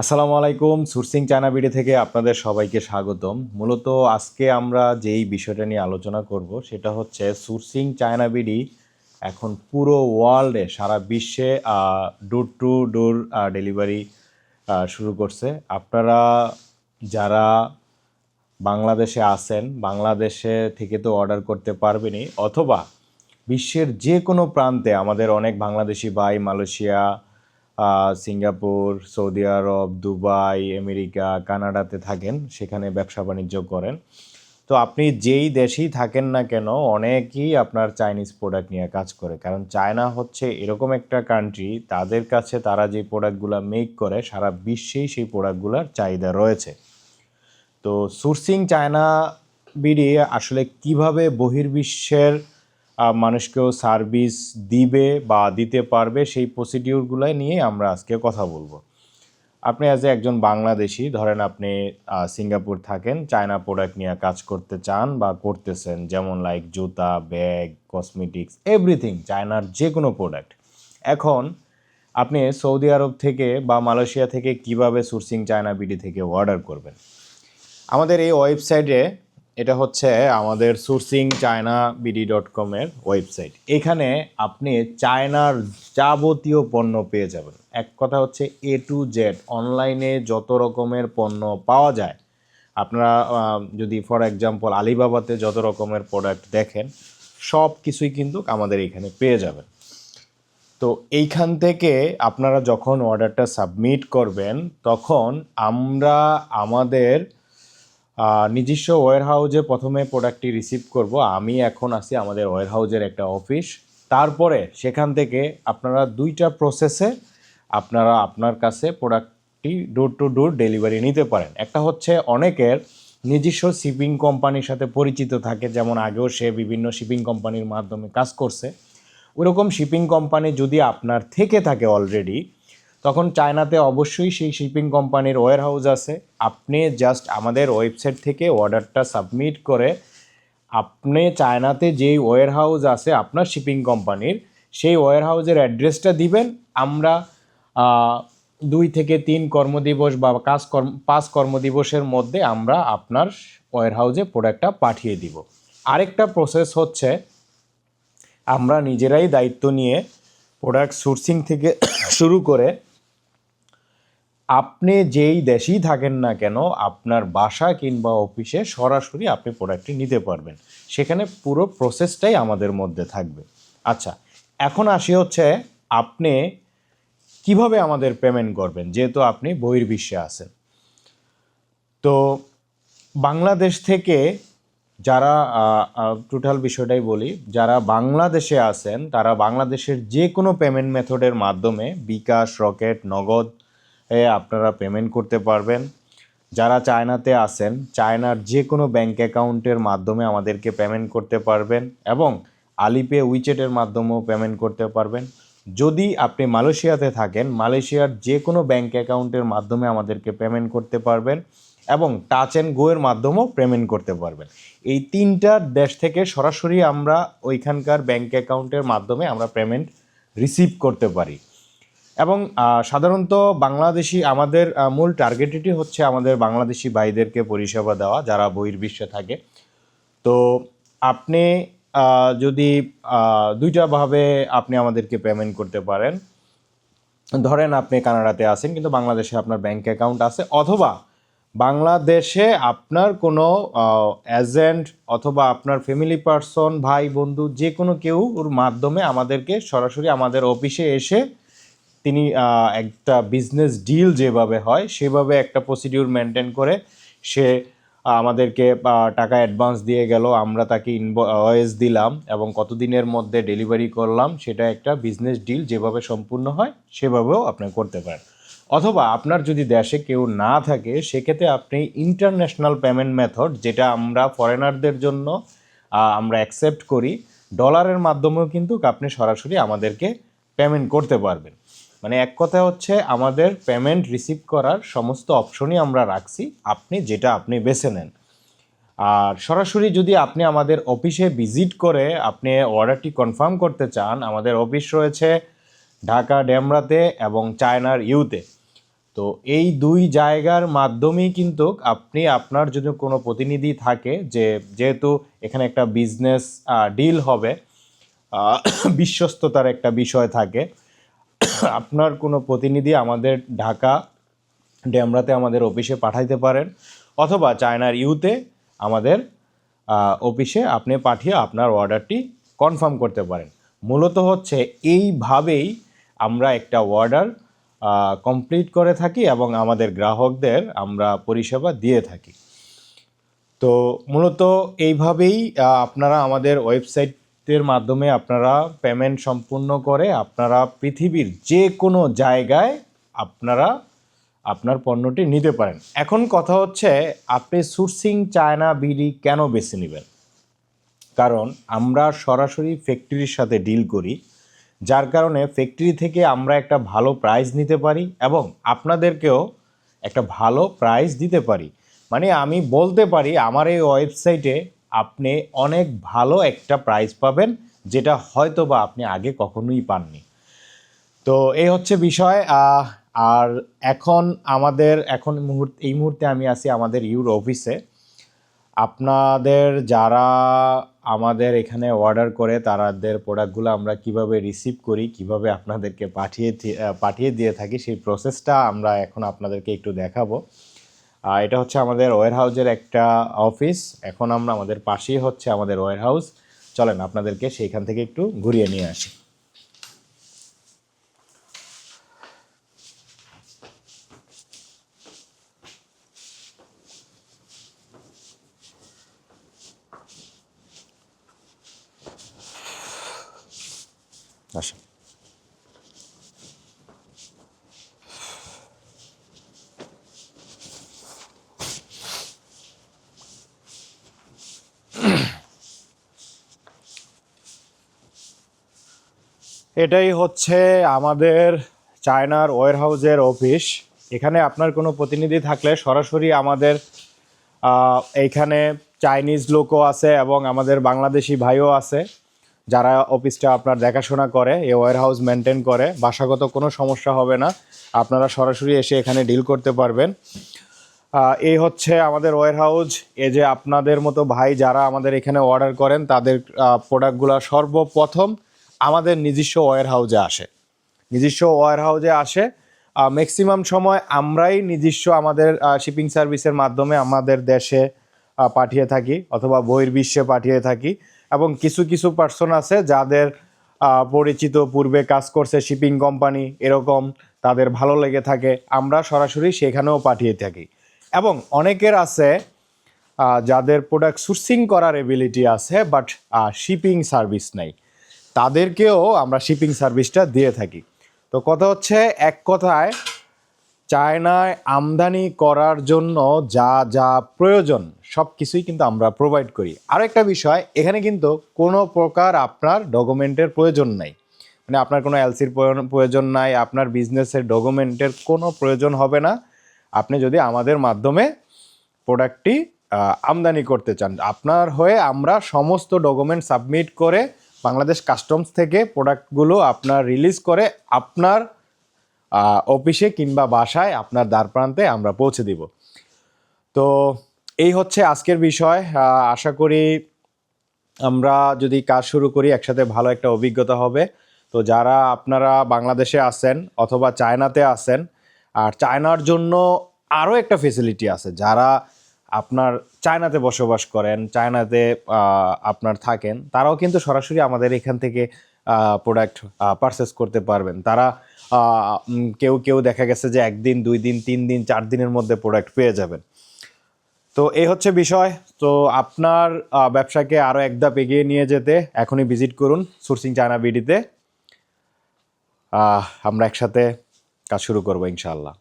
আসসালামু আলাইকুম। Sourcing China BD থেকে আপনাদের সবাইকে স্বাগতম। মূলত আজকে আমরা যেই বিষয়টা নিয়ে আলোচনা করব সেটা হচ্ছে সোর্সিং চায়না বিডি এখন পুরো ওয়ার্ল্ডে সারা বিশ্বে ডোর টু ডোর ডেলিভারি শুরু করছে। আপনারা যারা বাংলাদেশে আছেন, বাংলাদেশে থেকে তো অর্ডার করতে পারবেনই, অথবা বিশ্বের যে কোনো প্রান্তে আমাদের অনেক বাংলাদেশি ভাই মালয়েশিয়া, সিঙ্গাপুর, সৌদি আরব, দুবাই, আমেরিকা, কানাডাতে থাকেন, সেখানে ব্যবসা বাণিজ্য করেন। তো আপনি যেই দেশেই থাকেন না কেন, অনেকেই আপনার চাইনিজ প্রোডাক্ট নিয়ে কাজ করে, কারণ চায়না হচ্ছে এরকম একটা কান্ট্রি, তাদের কাছে তারা যে প্রোডাক্টগুলো মেক করে সারা বিশ্বেই সেই প্রোডাক্টগুলোর চাহিদা রয়েছে। তো সোর্সিং চায়না বিডি আসলে কিভাবে বহির্বিশ্বের মানুষকেও সার্ভিস দিবে বা দিতে পারবে, সেই প্রসিডিউরগুলো নিয়ে আমরা আজকে কথা বলবো। আপনি অ্যাজ এ একজন বাংলাদেশি, ধরেন আপনি সিঙ্গাপুর থাকেন, চায়না প্রোডাক্ট নিয়ে কাজ করতে চান বা করতেছেন, যেমন লাইক জুতা, ব্যাগ, কসমেটিক্স, এভরিথিং চায়নার যে কোনো প্রোডাক্ট। এখন আপনি সৌদি আরব থেকে বা মালয়েশিয়া থেকে কিভাবে সোর্সিং চায়না বিডি থেকে অর্ডার করবেন? আমাদের এই ওয়েবসাইটে, এটা হচ্ছে আমাদের সোর্সিং চায়না বিডি .com-এর ওয়েবসাইট। এখানে আপনি চায়নার যাবতীয় পণ্য পেয়ে যাবেন। এক কথা হচ্ছে A to Z অনলাইনে যত রকমের পণ্য পাওয়া যায়, আপনারা যদি ফর এক্সাম্পল আলিবাবাতে যত রকমের প্রোডাক্ট দেখেন, সব কিছুই কিন্তু আমাদের এখানে পেয়ে যাবেন। তো এইখান থেকে আপনারা যখন অর্ডারটা সাবমিট করবেন, তখন আমরা আমাদের নিজস্ব ওয়্যারহাউজে প্রথমে প্রোডাক্টটি রিসিভ করব। আমি এখন আছি আমাদের ওয়্যারহাউজের একটা অফিস। তারপরে সেখান থেকে আপনারা দুইটা প্রসেসে আপনারা আপনার কাছে প্রোডাক্টটি ডোর টু ডোর ডেলিভারি নিতে পারেন। একটা হচ্ছে অনেকের নিজস্ব শিপিং কোম্পানির সাথে পরিচিত থাকে, যেমন আগেও সে বিভিন্ন শিপিং কোম্পানির মাধ্যমে কাজ করছে। ওরকম শিপিং কোম্পানি যদি আপনার থেকে থাকে অলরেডি, তখন চায়নাতে অবশ্যই সেই শিপিং কোম্পানির ওয়্যারহাউস আছে। আপনি জাস্ট আমাদের ওয়েবসাইট থেকে অর্ডারটা সাবমিট করে আপনি চায়নাতে যেই ওয়্যারহাউস আছে আপনার শিপিং কোম্পানির, সেই ওয়্যারহাউসের অ্যাড্রেসটা দিবেন। আমরা 2 থেকে 3 কর্মদিবস বা 5 কর্মদিবসের মধ্যে আমরা আপনার ওয়্যারহাউসে প্রোডাক্টটা পাঠিয়ে দিব। আরেকটা প্রসেস হচ্ছে, আমরা নিজেরাই দায়িত্ব নিয়ে প্রোডাক্ট সোর্সিং থেকে শুরু করে আপনি যেই দেশেই থাকেন না কেন, আপনার বাসা কিংবা অফিসে সরাসরি আপনি প্রোডাক্টটি নিতে পারবেন। সেখানে পুরো প্রসেসটাই আমাদের মধ্যে থাকবে। আচ্ছা, এখন আসি হচ্ছে আপনি কিভাবে আমাদের পেমেন্ট করবেন, যেহেতু আপনি বহির্বিশ্বে আছেন। তো বাংলাদেশ থেকে যারা টোটাল বিষয়টাই বলি, যারা বাংলাদেশে আছেন তারা বাংলাদেশের যে কোনো পেমেন্ট মেথডের মাধ্যমে বিকাশ, রকেট, নগদ আপনারা পেমেন্ট করতে পারবেন। যারা চায়নাতে আছেন, চায়নার যে কোনো ব্যাংক অ্যাকাউন্টের মাধ্যমে আমাদেরকে পেমেন্ট করতে পারবেন, এবং আলিপে, উইচেটের মাধ্যমেও পেমেন্ট করতে পারবেন। যদি আপনি মালয়েশিয়াতে থাকেন, মালয়েশিয়ার যে কোনো ব্যাংক অ্যাকাউন্টের মাধ্যমে আমাদেরকে পেমেন্ট করতে পারবেন, এবং টাচ অ্যান্ড গোয়ের মাধ্যমেও পেমেন্ট করতে পারবেন। এই 3টা দেশ থেকে সরাসরি আমরা ওইখানকার ব্যাংক অ্যাকাউন্টের মাধ্যমে আমরা পেমেন্ট রিসিভ করতে পারি। এবং সাধারণত বাংলাদেশি, আমাদের মূল টার্গেটই হচ্ছে আমাদের বাংলাদেশি ভাইদেরকে পরিষেবা দেওয়া যারা বহির্বিশ্বে থাকে। তো আপনি যদি দুইটাভাবে আপনি আমাদেরকে পেমেন্ট করতে পারেন। ধরেন আপনি কানাডাতে আছেন কিন্তু বাংলাদেশে আপনার ব্যাংক অ্যাকাউন্ট আছে, অথবা বাংলাদেশে আপনার কোনো এজেন্ট অথবা আপনার ফ্যামিলি পার্সন, ভাই বন্ধু, যে কোনো কেউর মাধ্যমে আমাদেরকে সরাসরি আমাদের অফিসে এসে তিনি একটা বিজনেস ডিল যেভাবে হয় সেভাবে একটা প্রসিডিউর মেনটেন করে সে আমাদেরকে টাকা অ্যাডভান্স দিয়ে গেল, আমরা তাকে ইনভয়েস দিলাম এবং কতদিনের মধ্যে ডেলিভারি করলাম, সেটা একটা বিজনেস ডিল যেভাবে সম্পূর্ণ হয় সেভাবেও আপনি করতে পারেন। অথবা আপনার যদি দেশে কেউ না থাকে, সেক্ষেত্রে আপনি ইন্টারন্যাশনাল পেমেন্ট মেথড, যেটা আমরা ফরেনারদের জন্য আমরা অ্যাকসেপ্ট করি, ডলারের মাধ্যমেও কিন্তু আপনি সরাসরি আমাদেরকে পেমেন্ট করতে পারবেন। মানে এক কথা হচ্ছে, আমাদের পেমেন্ট রিসিভ করার সমস্ত অপশনই আমরা রাখছি, আপনি যেটা আপনি বেছে নেন। আর সরাসরি যদি আপনি আমাদের অফিসে ভিজিট করে আপনি অর্ডারটি কনফার্ম করতে চান, আমাদের অফিস রয়েছে ঢাকা ডেমরাতে এবং চায়নার ইউতে। তো এই দুই জায়গার মাধ্যমেই কিন্তু আপনি আপনার যদি কোনো প্রতিনিধি থাকে, যেহেতু এখানে একটা বিজনেস ডিল হবে, বিশ্বস্ততার একটা বিষয় থাকে, আপনার কোনো প্রতিনিধি আমাদের ঢাকা ডেমরাতে আমাদের অফিসে পাঠাইতে পারেন, অথবা চায়নার ইউতে আমাদের অফিসে আপনি পাঠিয়ে আপনার অর্ডারটি কনফার্ম করতে পারেন। মূলত হচ্ছে এইভাবেই আমরা একটা অর্ডার কমপ্লিট করে থাকি এবং আমাদের গ্রাহকদের আমরা পরিষেবা দিয়ে থাকি। তো মূলত এইভাবেই আপনারা আমাদের ওয়েবসাইটের মাধ্যমে আপনারা পেমেন্ট সম্পূর্ণ করে আপনারা পৃথিবীর যে কোনো জায়গায় আপনারা আপনার পণ্যটি নিতে পারেন। এখন কথা হচ্ছে, আপনি সোর্সিং চায়না বিডি কেন বেছে নেবেন? কারণ আমরা সরাসরি ফ্যাক্টরির সাথে ডিল করি, যার কারণে ফ্যাক্টরি থেকে আমরা একটা ভালো প্রাইস নিতে পারি এবং আপনাদেরকেও একটা ভালো প্রাইস দিতে পারি। মানে আমি বলতে পারি আমার এই ওয়েবসাইটে আপনি অনেক ভালো একটা প্রাইস পাবেন, যেটা হয়তো বা আপনি আগে কখনোই পাননি। তো এই হচ্ছে বিষয়। আর এখন এই মুহূর্তে আমি আছি আমাদের ইউর অফিসে। আপনাদের যারা আমাদের এখানে অর্ডার করে তাদের প্রোডাক্টগুলো আমরা কিভাবে রিসিভ করি, কিভাবে আপনাদেরকে পাঠিয়ে দিয়ে থাকি, সেই প্রসেসটা আমরা এখন আপনাদেরকে একটু দেখাবো। এটা হচ্ছে আমাদের ওয়্যারহাউসের একটা অফিস। এখন আমাদের পাশেই হচ্ছে আমাদের ওয়্যারহাউস। চলেন আপনাদেরকে সেইখান থেকে একটু ঘুরিয়ে নিয়ে আসি। আসেন। এটাই হচ্ছে আমাদের চায়নার ওয়্যারহাউসের অফিস। এখানে আপনার কোনো প্রতিনিধি থাকলে সরাসরি আমাদের এইখানে চাইনিজ লোকও আছে এবং আমাদের বাংলাদেশি ভাইও আছে, যারা অফিসটা আপনার দেখাশোনা করে, এই ওয়্যারহাউস মেনটেন করে। ভাষাগত কোনো সমস্যা হবে না, আপনারা সরাসরি এসে এখানে ডিল করতে পারবেন। এই হচ্ছে আমাদের ওয়্যারহাউস। এই যে আপনাদের মতো ভাই যারা আমাদের এখানে অর্ডার করেন, তাদের প্রোডাক্টগুলো সর্বপ্রথম আমাদের নিজস্ব ওয়্যারহাউসে আসে। ম্যাক্সিমাম সময় আমরাই নিজস্ব আমাদের শিপিং সার্ভিসের মাধ্যমে আমাদের দেশে পাঠিয়ে থাকি অথবা বহির্বিশ্বে পাঠিয়ে থাকি। এবং কিছু কিছু পার্সন আছে যাদের পরিচিত, পূর্বে কাজ করছে শিপিং কোম্পানি, এরকম তাদের ভালো লেগে থাকে, আমরা সরাসরি সেখানেও পাঠিয়ে থাকি। এবং অনেকের আছে যাদের প্রোডাক্ট সোর্সিং করার এবিলিটি আছে বাট শিপিং সার্ভিস নেই, তাদেরকেও আমরা শিপিং সার্ভিসটা দিয়ে থাকি। তো কথা হচ্ছে, এক কথায় চায়নায় আমদানি করার জন্য যা যা প্রয়োজন সব কিছুই কিন্তু আমরা প্রোভাইড করি। আরেকটা বিষয়, এখানে কিন্তু কোনো প্রকার আপনার ডকুমেন্টের প্রয়োজন নাই। মানে আপনার কোনো এলসির প্রয়োজন নাই, আপনার বিজনেসের ডকুমেন্টের কোনো প্রয়োজন হবে না। আপনি যদি আমাদের মাধ্যমে প্রোডাক্টটি আমদানি করতে চান, আপনার হয়ে আমরা সমস্ত ডকুমেন্ট সাবমিট করে বাংলাদেশ কাস্টমস থেকে প্রোডাক্টগুলো আপনার রিলিজ করে আপনার অফিসে কিংবা বাসায় আপনার দ্বার প্রান্তে আমরা পৌঁছে দিব। তো এই হচ্ছে আজকের বিষয়। আশা করি আমরা যদি কাজ শুরু করি একসাথে ভালো একটা অভিজ্ঞতা হবে। তো যারা আপনারা বাংলাদেশে আছেন অথবা চায়নাতে আছেন, আর চায়নার জন্য আরও একটা ফেসিলিটি আছে, যারা আপনার চায়নাতে বসবাস করেন, চায়নাতে আপনার থাকেন, তারাও কিন্তু সরাসরি আমাদের এখান থেকে প্রোডাক্ট পারচেস করতে পারবেন। তারা কেউ কেউ দেখা গেছে যে 1 দিন 2 দিন 3 দিন 4 দিনের মধ্যে প্রোডাক্ট পেয়ে যাবেন। তো এই হচ্ছে বিষয়। তো আপনার ব্যবসাকে আরও এক ধাপ এগিয়ে নিয়ে যেতে এখনই ভিজিট করুন সোর্সিং চায়না বিডিতে। আমরা একসাথে কাজ শুরু করবো ইনশাআল্লাহ।